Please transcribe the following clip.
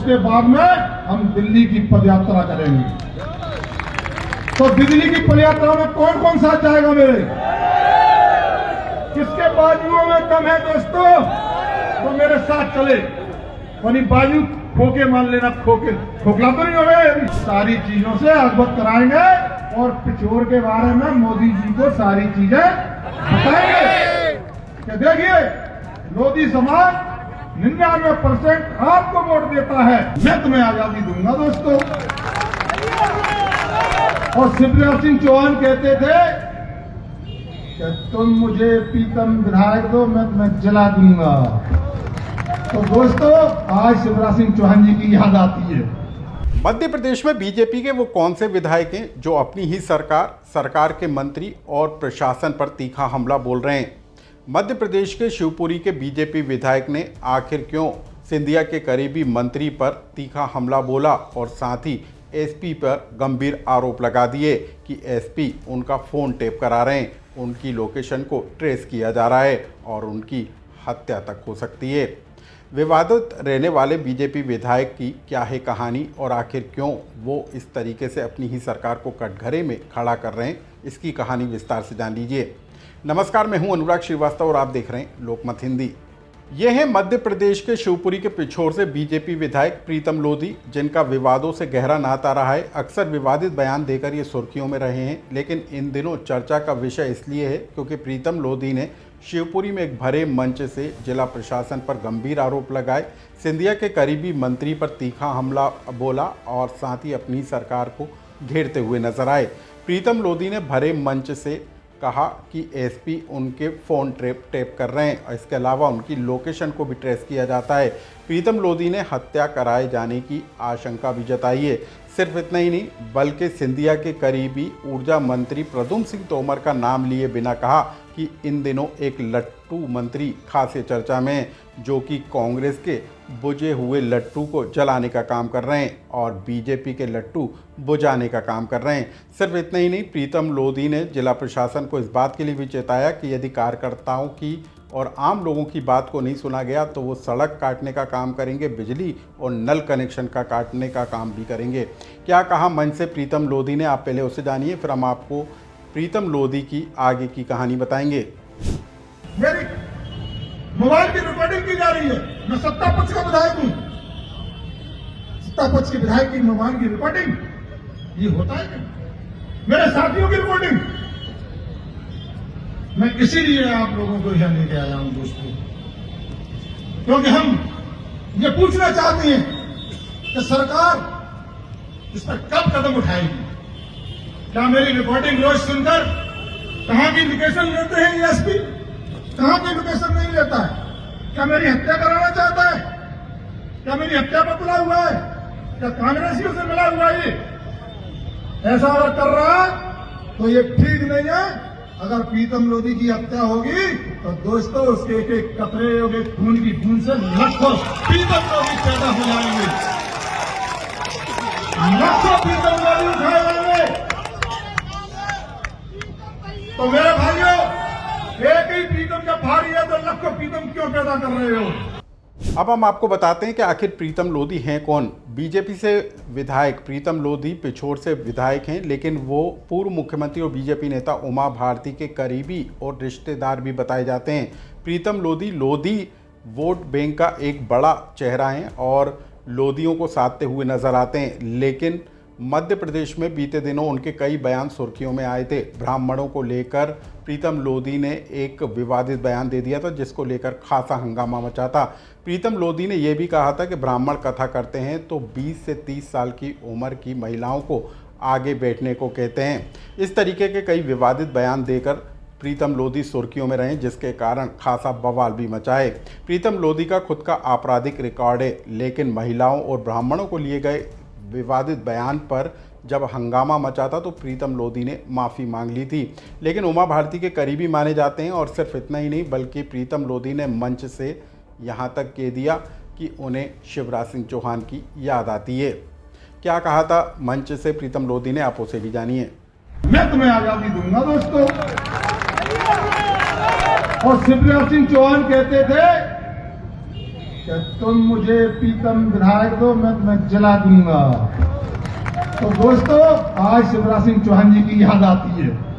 उसके बाद में हम दिल्ली की पदयात्रा करेंगे। तो दिल्ली की पदयात्रा में कौन कौन साथ जाएगा मेरे? किसके बाजुओं में दम है दोस्तों, तो मेरे साथ चले। और बाजू खोके मान लेना, खोखला तो नहीं हो गए। सारी चीजों से अवगत कराएंगे और पिछोर के बारे में मोदी जी को सारी चीजें बताएंगे। क्या देखिए, लोधी समाज 99% आपको वोट देता है, मैं तुम्हें आजादी दूंगा दोस्तों। और शिवराज सिंह चौहान कहते थे कि तुम मुझे प्रीतम विधायक दो, मैं तुम्हें जला दूंगा। तो दोस्तों, आज शिवराज सिंह चौहान जी की याद आती है। मध्य प्रदेश में बीजेपी के वो कौन से विधायक हैं जो अपनी ही सरकार के मंत्री और प्रशासन पर तीखा हमला बोल रहे हैं? मध्य प्रदेश के शिवपुरी के बीजेपी विधायक ने आखिर क्यों सिंधिया के करीबी मंत्री पर तीखा हमला बोला और साथ ही एसपी पर गंभीर आरोप लगा दिए कि एसपी उनका फ़ोन टेप करा रहे हैं, उनकी लोकेशन को ट्रेस किया जा रहा है और उनकी हत्या तक हो सकती है। विवादित रहने वाले बीजेपी विधायक की क्या है कहानी और आखिर क्यों वो इस तरीके से अपनी ही सरकार को कटघरे में खड़ा कर रहे हैं, इसकी कहानी विस्तार से जान लीजिए। नमस्कार, मैं हूं अनुराग श्रीवास्तव और आप देख रहे हैं लोकमत हिंदी। ये हैं मध्य प्रदेश के शिवपुरी के पिछोर से बीजेपी विधायक प्रीतम लोधी, जिनका विवादों से गहरा नाता रहा है। अक्सर विवादित बयान देकर ये सुर्खियों में रहे हैं, लेकिन इन दिनों चर्चा का विषय इसलिए है क्योंकि प्रीतम लोधी ने शिवपुरी में एक भरे मंच से जिला प्रशासन पर गंभीर आरोप लगाए, सिंधिया के करीबी मंत्री पर तीखा हमला बोला और साथ ही अपनी सरकार को घेरते हुए नजर आए। प्रीतम लोधी ने भरे मंच से कहा कि एसपी उनके फ़ोन टेप कर रहे हैं, इसके अलावा उनकी लोकेशन को भी ट्रेस किया जाता है। प्रीतम लोधी ने हत्या कराए जाने की आशंका भी जताई है। सिर्फ इतना ही नहीं, बल्कि सिंधिया के करीबी ऊर्जा मंत्री प्रद्युम्न सिंह तोमर का नाम लिए बिना कहा कि इन दिनों एक लट्टू मंत्री खासे चर्चा में है, जो कि कांग्रेस के बुझे हुए लट्टू को जलाने का काम कर रहे हैं और बीजेपी के लट्टू बुझाने का काम कर रहे हैं। सिर्फ इतना ही नहीं, प्रीतम लोधी ने जिला प्रशासन को इस बात के लिए भी चेताया कि यदि कार्यकर्ताओं की और आम लोगों की बात को नहीं सुना गया तो वो सड़क काटने का काम करेंगे, बिजली और नल कनेक्शन का काटने का काम भी करेंगे। क्या कहा मंच से प्रीतम लोधी ने, आप पहले उसे जानिए, फिर हम आपको प्रीतम लोधी की आगे की कहानी बताएंगे। मेरी मोबाइल की रिकॉर्डिंग की जा रही है, मैं सत्ता पक्ष का विधायक हूं। सत्ता पक्ष के विधायक की मोबाइल की रिकॉर्डिंग, ये होता है क्या? मेरे साथियों की रिकॉर्डिंग, मैं इसीलिए आप लोगों को यहां लेके आया हूं दोस्तों, क्योंकि हम ये पूछना चाहते हैं कि सरकार इस पर कब कदम उठाएगी। क्या मेरी रिकॉर्डिंग रोज सुनकर कहां की लोकेशन लेते हैं ये एसपी, कहां की लोकेशन नहीं लेता है? क्या मेरी हत्या कराना चाहता है? क्या मेरी हत्या पर तुला हुआ है? क्या कांग्रेसियों से मिला हुआ है? ऐसा अगर कर रहा तो ये ठीक नहीं है। अगर प्रीतम लोधी की हत्या होगी तो दोस्तों उसके एक एक कतरे और एक खून की बूंद से लाखों प्रीतम लोधी पैदा हो जाएंगे, लाखों प्रीतम लोधी उठाए जाएंगे। तो मेरे भाइयों, एक ही प्रीतम जब भारी है तो लाखों प्रीतम क्यों पैदा कर रहे हो? अब हम आपको बताते हैं कि आखिर प्रीतम लोधी हैं कौन। बीजेपी से विधायक प्रीतम लोधी पिछोर से विधायक हैं, लेकिन वो पूर्व मुख्यमंत्री और बीजेपी नेता उमा भारती के करीबी और रिश्तेदार भी बताए जाते हैं। प्रीतम लोधी वोट बैंक का एक बड़ा चेहरा हैं और लोधियों को साधते हुए नजर आते हैं, लेकिन मध्य प्रदेश में बीते दिनों उनके कई बयान सुर्खियों में आए थे। ब्राह्मणों को लेकर प्रीतम लोधी ने एक विवादित बयान दे दिया था, जिसको लेकर खासा हंगामा मचा था। प्रीतम लोधी ने यह भी कहा था कि ब्राह्मण कथा करते हैं तो 20 से 30 साल की उम्र की महिलाओं को आगे बैठने को कहते हैं। इस तरीके के कई विवादित बयान देकर प्रीतम लोधी सुर्खियों में रहे, जिसके कारण खासा बवाल भी मचा है। प्रीतम लोधी का खुद का आपराधिक रिकॉर्ड है, लेकिन महिलाओं और ब्राह्मणों को लिए गए विवादित बयान पर जब हंगामा मचा था तो प्रीतम लोधी ने माफ़ी मांग ली थी, लेकिन उमा भारती के करीबी माने जाते हैं। और सिर्फ इतना ही नहीं, बल्कि प्रीतम लोधी ने मंच से यहाँ तक कह दिया कि उन्हें शिवराज सिंह चौहान की याद आती है। क्या कहा था मंच से प्रीतम लोधी ने, आप उसे भी जानिए। मैं तुम्हें आजादी दूंगा दोस्तों। और शिवराज सिंह चौहान कहते थे कि तुम मुझे प्रीतम विधायक दो, मैं तुम्हें जला दूंगा। तो दोस्तों, आज शिवराज सिंह चौहान जी की याद आती है।